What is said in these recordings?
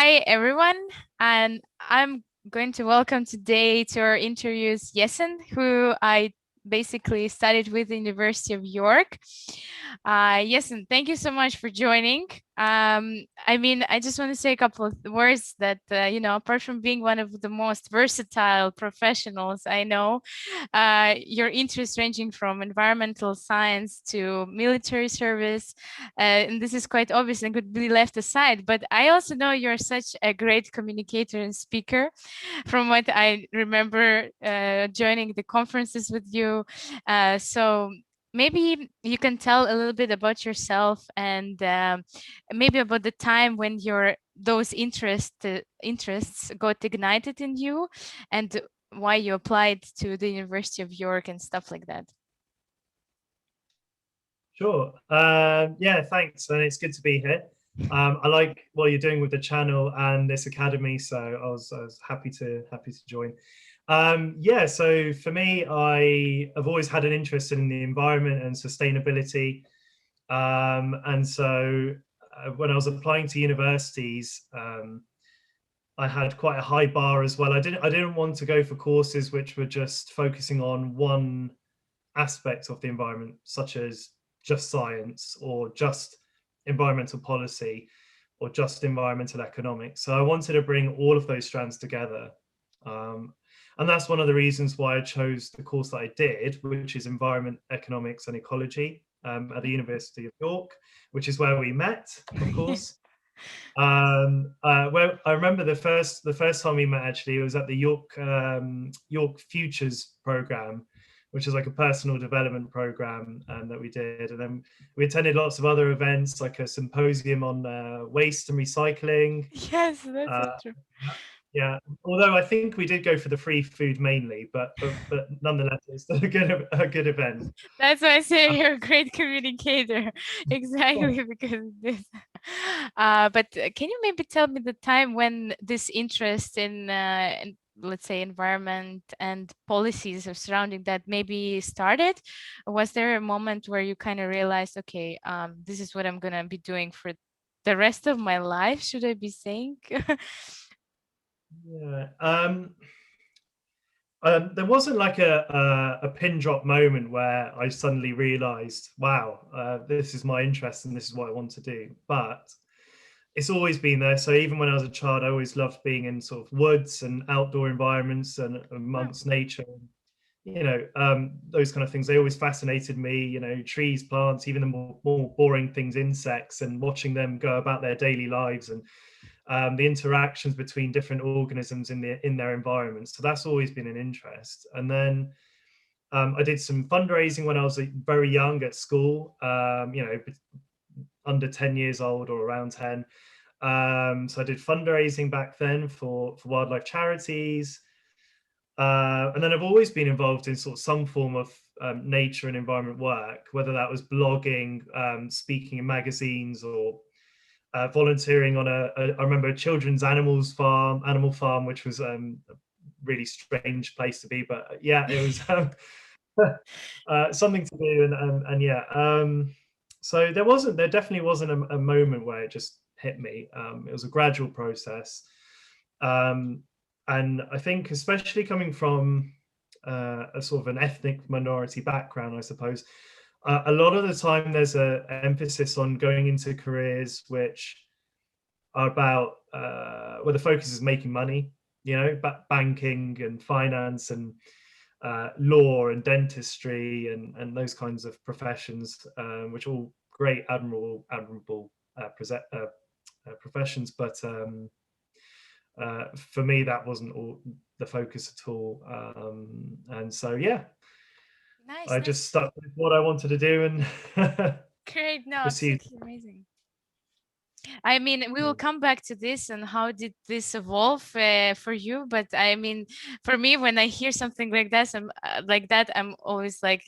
Hi, everyone, and I'm going to welcome today to our interviews Jessen, who I basically studied with the University of York. Jessen, thank you so much for joining. I just want to say a couple of words that, apart from being one of the most versatile professionals I know, your interests ranging from environmental science to military service, and this is quite obvious and could be left aside. But I also know you're such a great communicator and speaker. From what I remember, joining the conferences with you, so maybe you can tell a little bit about yourself and maybe about the time when those interests got ignited in you and why you applied to the University of York and stuff like that. Sure. Yeah, thanks. And it's good to be here. I like what you're doing with the channel and this academy, so I was happy to join. Yeah, so for me, I have always had an interest in the environment and sustainability. And so when I was applying to universities, I had quite a high bar as well. I didn't want to go for courses which were just focusing on one aspect of the environment, such as just science or just environmental policy or just environmental economics. So I wanted to bring all of those strands together. And that's one of the reasons why I chose the course that I did, which is environment, economics and ecology at the University of York, which is where we met, of course. Well, I remember the first time we met, actually, it was at the York Futures program, which is like a personal development program that we did. And then we attended lots of other events, like a symposium on waste and recycling. Yes, that's so true. Yeah, although I think we did go for the free food mainly, but nonetheless, it's still a good event. That's why I say you're a great communicator. Exactly because of this. But can you maybe tell me the time when this interest in let's say environment and policies surrounding that maybe started? Was there a moment where you kind of realized, okay, this is what I'm gonna be doing for the rest of my life, should I be saying? Yeah. There wasn't like a pin drop moment where I suddenly realized, wow, this is my interest and this is what I want to do. But it's always been there. So even when I was a child, I always loved being in sort of woods and outdoor environments and amongst nature. Those kind of things, they always fascinated me, trees, plants, even the more boring things, insects, and watching them go about their daily lives and the interactions between different organisms in their environments. So that's always been an interest. And then I did some fundraising when I was very young at school, under 10 years old or around 10. So I did fundraising back then for wildlife charities. And then I've always been involved in sort of some form of nature and environment work, whether that was blogging, speaking in magazines, or volunteering on I remember a children's animal farm, which was a really strange place to be, but yeah, it was something to do. And yeah, so there definitely wasn't a moment where it just hit me. It was a gradual process. And I think, especially coming from a sort of an ethnic minority background, I suppose, a lot of the time there's an emphasis on going into careers which are about where the focus is making money, banking and finance and law and dentistry and those kinds of professions, which are all great, admirable professions. But for me, that wasn't all the focus at all. And so, yeah, I just stuck with what I wanted to do and Great, no, proceed. absolutely amazing. I mean, we will come back to this and how did this evolve for you. But I mean, for me, when I hear something like that, I'm always like,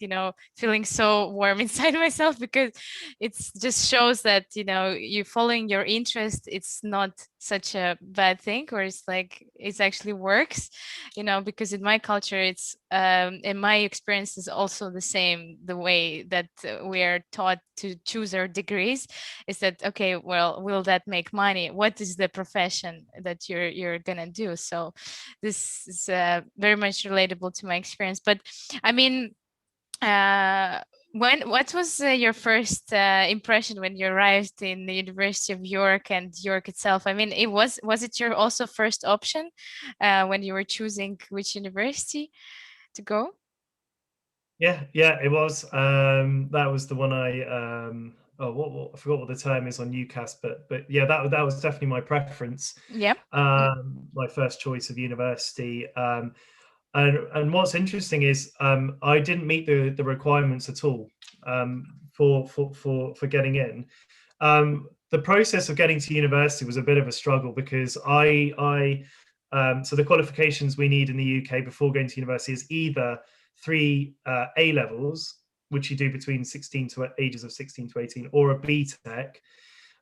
feeling so warm inside myself, because it just shows that, you following your interest. It's not such a bad thing, or it's like it actually works, because in my culture, it's in my experience is also the same. The way that we are taught to choose our degrees is that, okay, well, will that make money? What is the profession that you're gonna do? So this is very much relatable to my experience. But I mean, uh, what was your first impression when you arrived in the University of York and York itself? I mean, was it your also first option when you were choosing which university to go? Yeah, it was. That was the one I oh what I forgot what the term is on UCAS, but yeah, that was definitely my preference. Yeah. Mm. My first choice of university. And what's interesting is I didn't meet the requirements at all for getting in. The process of getting to university was a bit of a struggle because so the qualifications we need in the UK before going to university is either three A levels, which you do between 16 to ages of 16 to 18, or a B Tech.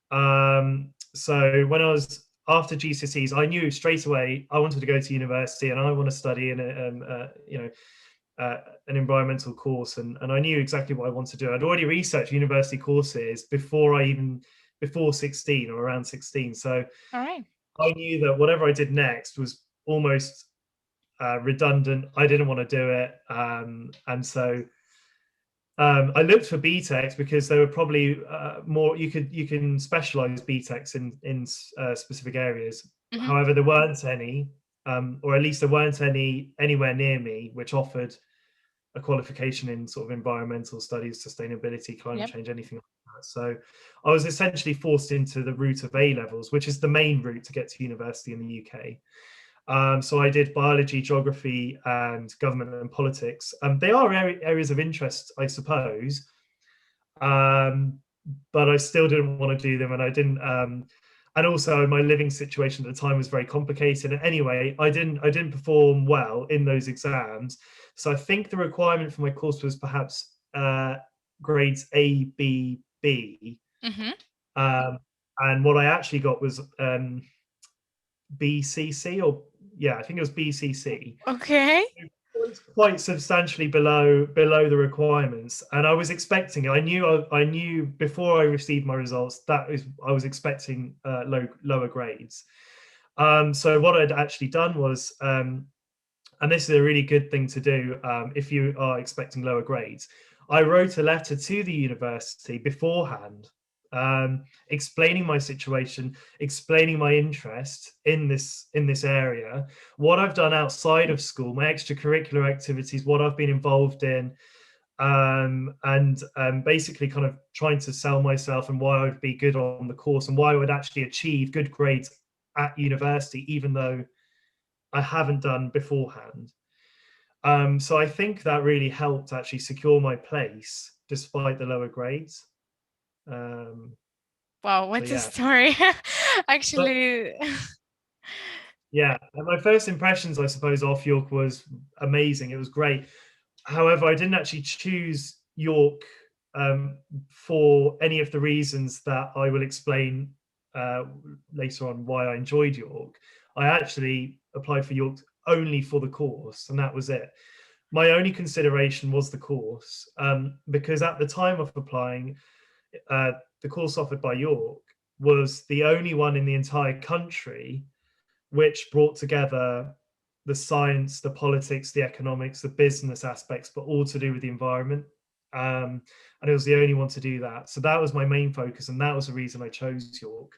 So when I was after GCSEs, I knew straight away I wanted to go to university and I want to study in an environmental course, and I knew exactly what I wanted to do. I'd already researched university courses before 16 or around 16. So All right. I knew that whatever I did next was almost redundant. I didn't want to do it, and so I looked for BTECs because there were probably more. You can specialize BTECs in specific areas. Mm-hmm. However, there weren't any, or at least there weren't any anywhere near me which offered a qualification in sort of environmental studies, sustainability, climate Yep. change, anything like that. So I was essentially forced into the route of A levels, which is the main route to get to university in the UK. So I did biology, geography, and government and politics. They are areas of interest, I suppose, but I still didn't want to do them, and I didn't. And also, my living situation at the time was very complicated. And anyway, I didn't perform well in those exams. So I think the requirement for my course was perhaps grades A, B, B. Mm-hmm. And what I actually got was BCC, or yeah, I think it was BCC. Okay. Was quite substantially below the requirements, and I was expecting. I knew before I received my results that is I was expecting lower grades. So what I'd actually done was, and this is a really good thing to do if you are expecting lower grades. I wrote a letter to the university beforehand, explaining my situation, explaining my interest in this area, what I've done outside of school, my extracurricular activities, what I've been involved in, and basically kind of trying to sell myself and why I'd be good on the course and why I would actually achieve good grades at university, even though I haven't done beforehand. So I think that really helped actually secure my place despite the lower grades. Um, Wow, so what a yeah, story. but Actually, yeah, and my first impressions, I suppose, off York was amazing. It was great. However, I didn't actually choose York for any of the reasons that I will explain uh, later on why I enjoyed York. I actually applied for York only for the course, and that was it. My only consideration was the course, because at the time of applying, uh, the course offered by York was the only one in the entire country which brought together the science, the politics, the economics, the business aspects, but all to do with the environment. And it was the only one to do that. So that was my main focus, and that was the reason I chose York.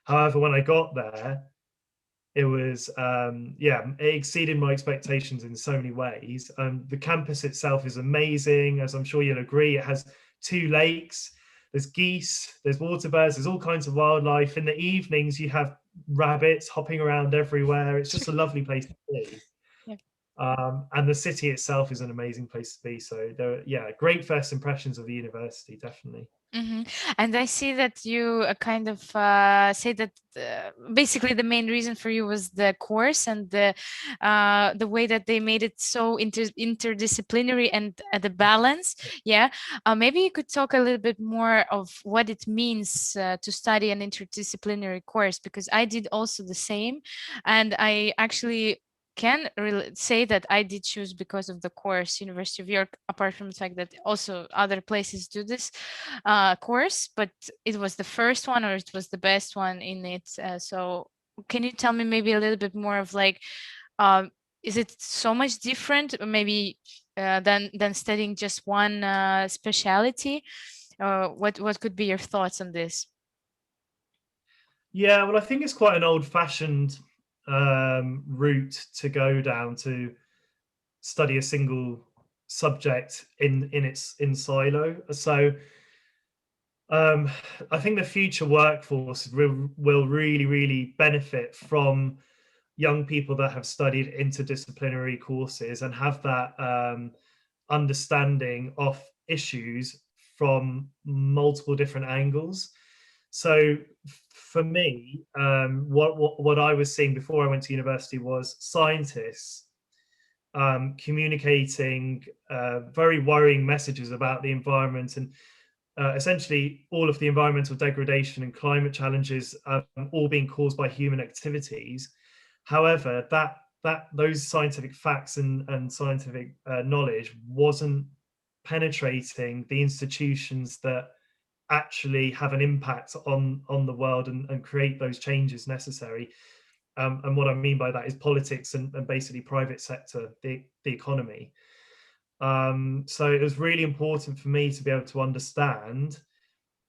However, when I got there, it was it exceeded my expectations in so many ways. The campus itself is amazing, as I'm sure you'll agree. It has 2 lakes, there's geese, there's water birds, there's all kinds of wildlife. In the evenings you have rabbits hopping around everywhere. It's just a lovely place to be. yeah. And the city itself is an amazing place to be. So there, yeah, great first impressions of the university, definitely. And I see that you kind of say that basically the main reason for you was the course and the way that they made it so interdisciplinary and the balance. Yeah, maybe you could talk a little bit more of what it means to study an interdisciplinary course, because I did also the same, and I actually can say that I did choose because of the course University of York, apart from the fact that also other places do this course, but it was the first one or it was the best one in it. So can you tell me maybe a little bit more of like, um, is it so much different maybe than studying just one specialty? What could be your thoughts on this? Yeah, well, I think it's quite an old-fashioned route to go down, to study a single subject in silo. So I think the future workforce will really benefit from young people that have studied interdisciplinary courses and have that understanding of issues from multiple different angles. So for me, what I was seeing before I went to university was scientists communicating very worrying messages about the environment, and essentially all of the environmental degradation and climate challenges all being caused by human activities. However, that those scientific facts and scientific knowledge wasn't penetrating the institutions that actually have an impact on the world and create those changes necessary. And what I mean by that is politics and basically private sector, the economy. So it was really important for me to be able to understand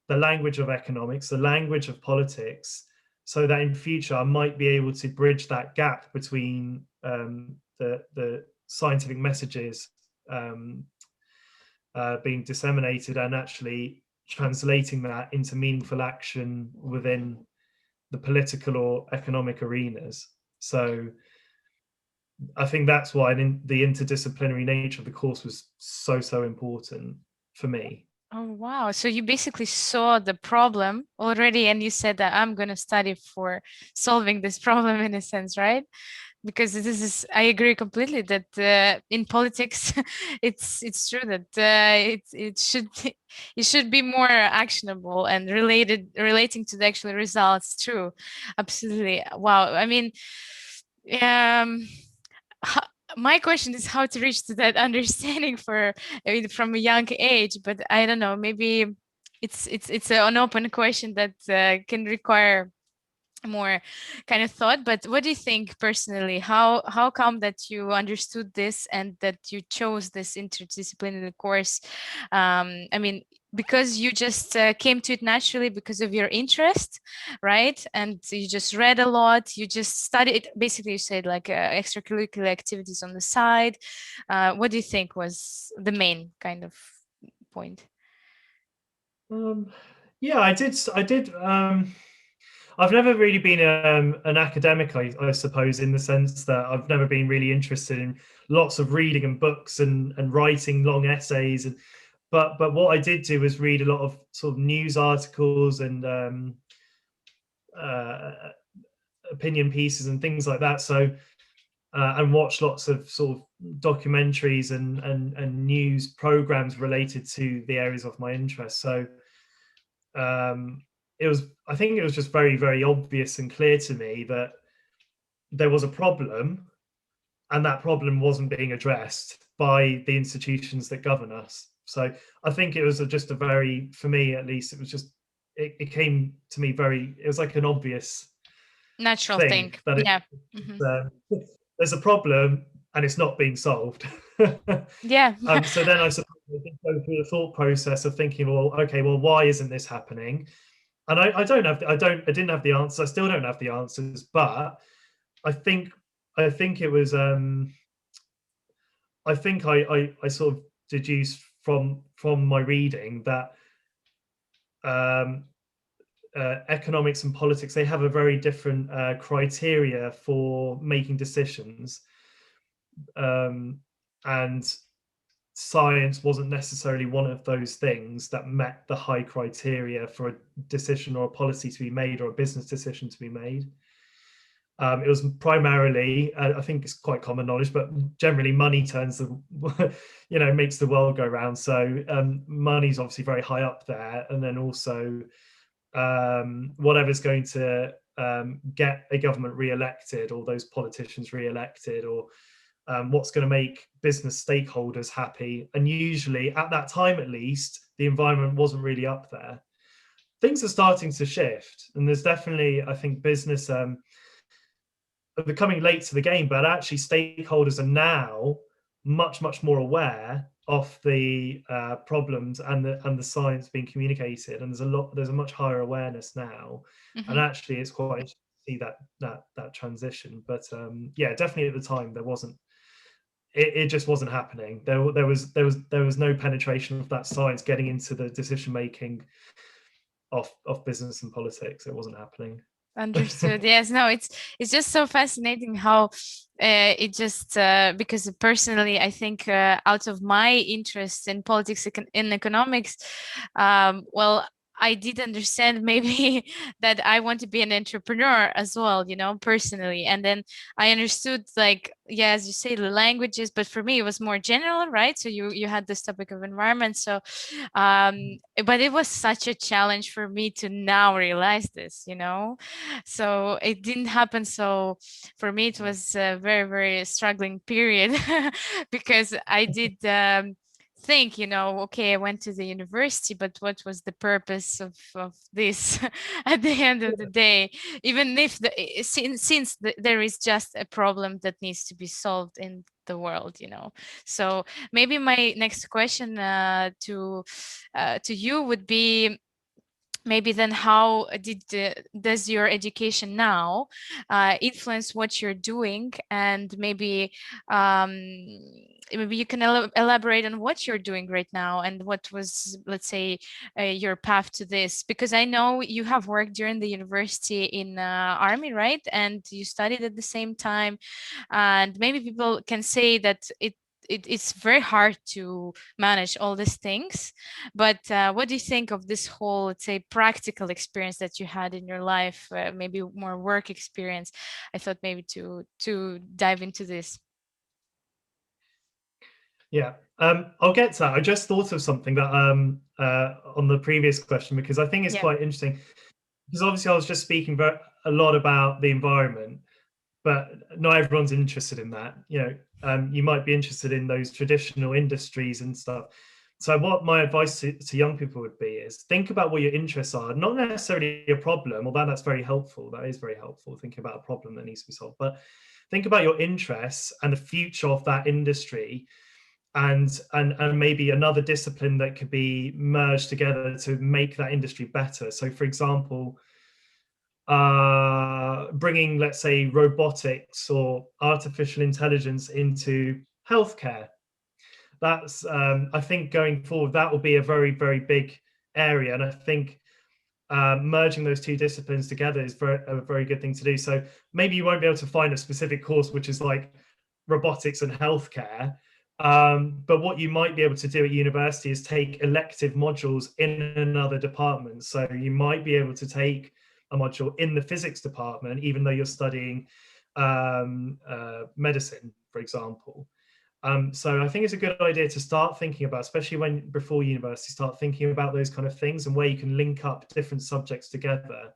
the language of economics, the language of politics, so that in future I might be able to bridge that gap between the scientific messages being disseminated and actually translating that into meaningful action within the political or economic arenas. So I think that's why the interdisciplinary nature of the course was so important for me. Oh, wow. So you basically saw the problem already and you said that I'm going to study for solving this problem in a sense, right? Because this is, I agree completely that in politics it's true that it should be more actionable and relating to the actual results. True, absolutely. Wow. I mean, um my question is how to reach to that understanding for, I mean, from a young age, but I don't know, maybe it's an open question that can require more kind of thought. But what do you think personally? How come that you understood this and that you chose this interdisciplinary course? I mean, because you just came to it naturally because of your interest, right? And you just read a lot, you just studied, basically you said like extracurricular activities on the side. What do you think was the main kind of point? Um, yeah, I did. I've never really been an academic, I suppose, in the sense that I've never been really interested in lots of reading and books and writing long essays. And but what I did do was read a lot of sort of news articles and uh, opinion pieces and things like that. So and watch lots of sort of documentaries and news programs related to the areas of my interest. So it was, I think it was just very obvious and clear to me that there was a problem, and that problem wasn't being addressed by the institutions that govern us. So I think it was just a very, for me at least, it was just, it came to me very, it was like an obvious Natural thing thing. that Yeah. it's, there's a problem and it's not being solved. Yeah. So then I suppose I did go through the thought process of thinking, well, okay, well, why isn't this happening? And I don't have, I didn't have the answers. I still don't have the answers, but I think, I think it was, I think I sort of deduced from my reading that um, economics and politics, they have a very different criteria for making decisions, and science wasn't necessarily one of those things that met the high criteria for a decision or a policy to be made or a business decision to be made. It was primarily, I think it's quite common knowledge, but generally money turns the, makes the world go round. So money's obviously very high up there. And then also whatever's going to get a government re-elected, or those politicians re-elected, or what's going to make business stakeholders happy. And usually at that time, at least, the environment wasn't really up there. Things are starting to shift. And there's definitely, I think, business becoming late to the game, but actually stakeholders are now much more aware of the problems and the science being communicated, and there's a much higher awareness now. And actually it's quite interesting to see that transition. But yeah, definitely at the time there wasn't, it just wasn't happening. There was no penetration of that science getting into the decision making of business and politics. It wasn't happening. Understood. Yes, no, it's just so fascinating how it just because personally I think out of my interest in politics in economics, well, I did understand maybe that I want to be an entrepreneur as well, personally. And then I understood, like, yeah, as you say, the languages, but for me it was more general, right? So you had this topic of environment. So but it was such a challenge for me to now realize this, so it didn't happen. So for me it was a very, very struggling period because I did think, okay, I went to the university, but what was the purpose of this at the end of the day, even if since there is just a problem that needs to be solved in the world, So maybe my next question to you would be, maybe then how does your education now influence what you're doing? And maybe maybe you can elaborate on what you're doing right now and what was, let's say, your path to this, because I know you have worked during the university in army, right? And you studied at the same time, and maybe people can say that it's very hard to manage all these things. But what do you think of this whole, let's say, practical experience that you had in your life, maybe more work experience? I thought maybe to dive into this. Yeah, I'll get to that. I just thought of something that on the previous question, because I think it's quite interesting. Because obviously I was just speaking a lot about the environment, but not everyone's interested in that. You might be interested in those traditional industries and stuff. So what my advice to young people would be is think about what your interests are, not necessarily a problem, although that's very helpful. That is very helpful, thinking about a problem that needs to be solved. But think about your interests and the future of that industry, and maybe another discipline that could be merged together to make that industry better. So for example, bringing, let's say, robotics or artificial intelligence into healthcare. That's I think going forward that will be a very, very big area, and I think merging those two disciplines together is a very good thing to do. So maybe you won't be able to find a specific course which is like robotics and healthcare, but what you might be able to do at university is take elective modules in another department. So you might be able to take a module in the physics department, even though you're studying medicine, for example. So I think it's a good idea to start thinking about, especially before university, start thinking about those kind of things and where you can link up different subjects together.